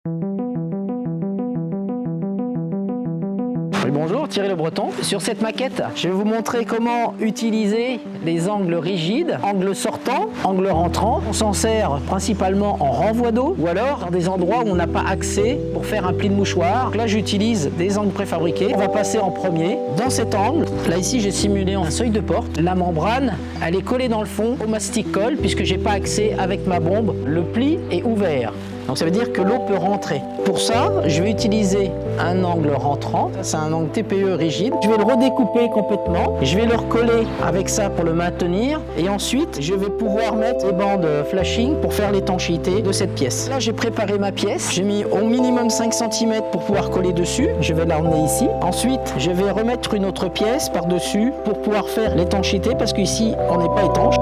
Oui, bonjour, Thierry Le Breton. Sur cette maquette, je vais vous montrer comment utiliser les angles rigides, angles sortants, angles rentrants. On s'en sert principalement en renvoi d'eau ou alors dans des endroits où on n'a pas accès pour faire un pli de mouchoir. Donc là, j'utilise des angles préfabriqués. On va passer en premier dans cet angle. Là, ici, j'ai simulé un seuil de porte. La membrane, elle est collée dans le fond au mastic colle puisque j'ai pas accès avec ma bombe. Le pli est ouvert. Donc ça veut dire que l'eau peut rentrer. Pour ça, je vais utiliser un angle rentrant. C'est un angle TPE rigide. Je vais le redécouper complètement. Je vais le recoller avec ça pour le maintenir. Et ensuite, je vais pouvoir mettre les bandes flashing pour faire l'étanchéité de cette pièce. Là, j'ai préparé ma pièce. J'ai mis au minimum 5 cm pour pouvoir coller dessus. Je vais l'emmener ici. Ensuite, je vais remettre une autre pièce par-dessus pour pouvoir faire l'étanchéité parce qu'ici, on n'est pas étanche.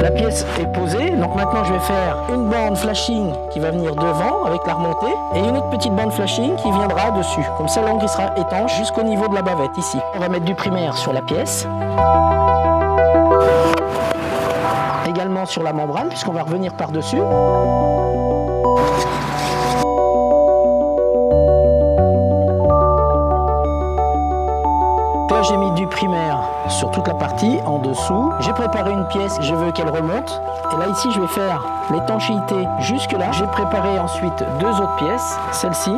La pièce est posée, donc maintenant je vais faire une bande flashing qui va venir devant avec la remontée et une autre petite bande flashing qui viendra dessus. Comme ça l'angle sera étanche jusqu'au niveau de la bavette ici. On va mettre du primaire sur la pièce. Également sur la membrane puisqu'on va revenir par-dessus. Là j'ai mis du primaire sur toute la partie en dessous. J'ai préparé une pièce, je veux qu'elle remonte. Et là ici je vais faire l'étanchéité jusque là. J'ai préparé ensuite deux autres pièces, celle-ci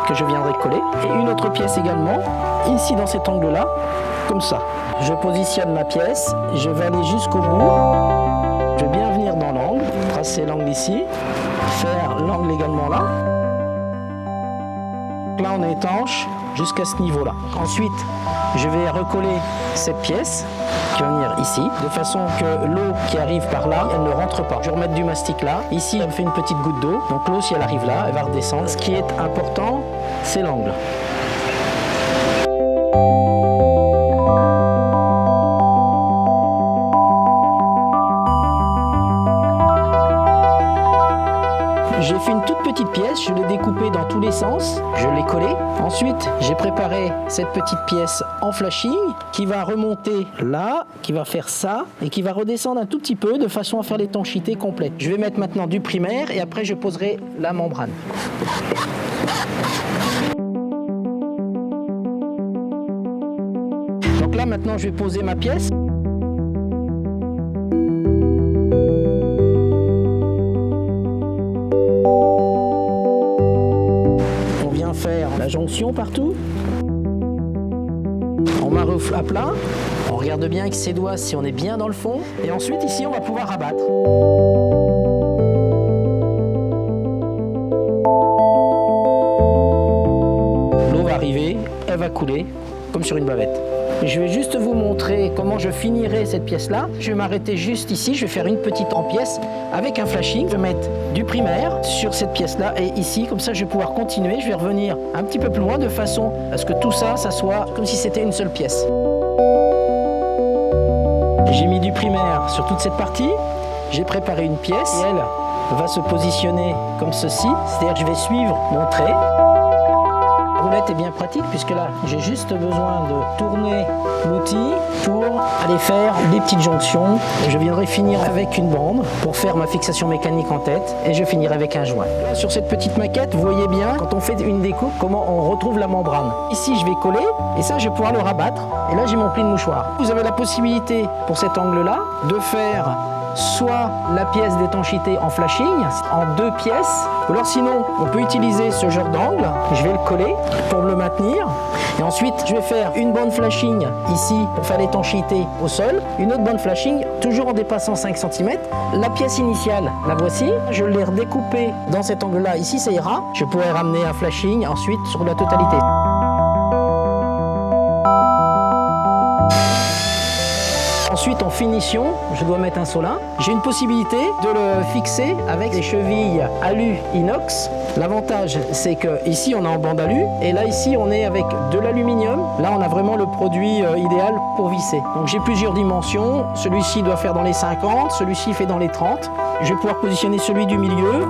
que je viendrai coller et une autre pièce également ici dans cet angle là, comme ça. Je positionne ma pièce, je vais aller jusqu'au bout. Je vais bien venir dans l'angle, tracer l'angle ici, faire l'angle également là. Là on est étanche jusqu'à ce niveau là. Ensuite je vais recoller cette pièce qui va venir ici, de façon que l'eau qui arrive par là, elle ne rentre pas. Je vais remettre du mastic là. Ici, elle me fait une petite goutte d'eau. Donc l'eau, si elle arrive là, elle va redescendre. Ce qui est important, c'est l'angle. J'ai fait une toute petite pièce, je l'ai découpée dans tous les sens, je l'ai collée. Ensuite, j'ai préparé cette petite pièce en flashing qui va remonter là, qui va faire ça et qui va redescendre un tout petit peu de façon à faire l'étanchéité complète. Je vais mettre maintenant du primaire et après je poserai la membrane. Donc là maintenant je vais poser ma pièce. Faire la jonction partout. On met à plat. On regarde bien avec ses doigts si on est bien dans le fond. Et ensuite ici on va pouvoir rabattre. L'eau va arriver, elle va couler comme sur une bavette. Je vais juste vous montrer comment je finirai cette pièce-là. Je vais m'arrêter juste ici, je vais faire une petite en pièce avec un flashing. Je vais mettre du primaire sur cette pièce-là et ici, comme ça je vais pouvoir continuer. Je vais revenir un petit peu plus loin de façon à ce que tout ça, ça soit comme si c'était une seule pièce. J'ai mis du primaire sur toute cette partie. J'ai préparé une pièce et elle va se positionner comme ceci. C'est-à-dire que je vais suivre mon trait. La roulette est bien pratique puisque là j'ai juste besoin de tourner l'outil pour aller faire des petites jonctions. Je viendrai finir avec une bande pour faire ma fixation mécanique en tête et je finirai avec un joint. Là, sur cette petite maquette, vous voyez bien quand on fait une découpe comment on retrouve la membrane. Ici je vais coller et ça je vais pouvoir le rabattre et là j'ai mon pli de mouchoir. Vous avez la possibilité pour cet angle là de faire soit la pièce d'étanchéité en flashing en deux pièces, ou alors sinon on peut utiliser ce genre d'angle. Je vais le coller pour le maintenir et ensuite je vais faire une bande flashing ici pour faire l'étanchéité au sol, une autre bande flashing toujours en dépassant 5 cm. La pièce initiale, la voici, je l'ai redécoupée dans cet angle là, ici ça ira. Je pourrais ramener un flashing ensuite sur la totalité. Ensuite, en finition, je dois mettre un solin. J'ai une possibilité de le fixer avec des chevilles alu inox. L'avantage, c'est que ici on est en bande alu et là ici on est avec de l'aluminium. Là on a vraiment le produit idéal pour visser. Donc j'ai plusieurs dimensions. Celui-ci doit faire dans les 50, celui-ci fait dans les 30. Je vais pouvoir positionner celui du milieu.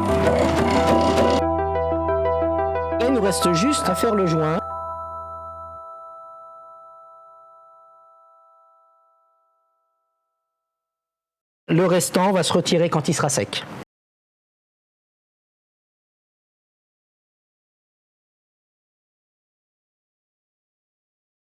Là, il nous reste juste à faire le joint. Le restant va se retirer quand il sera sec.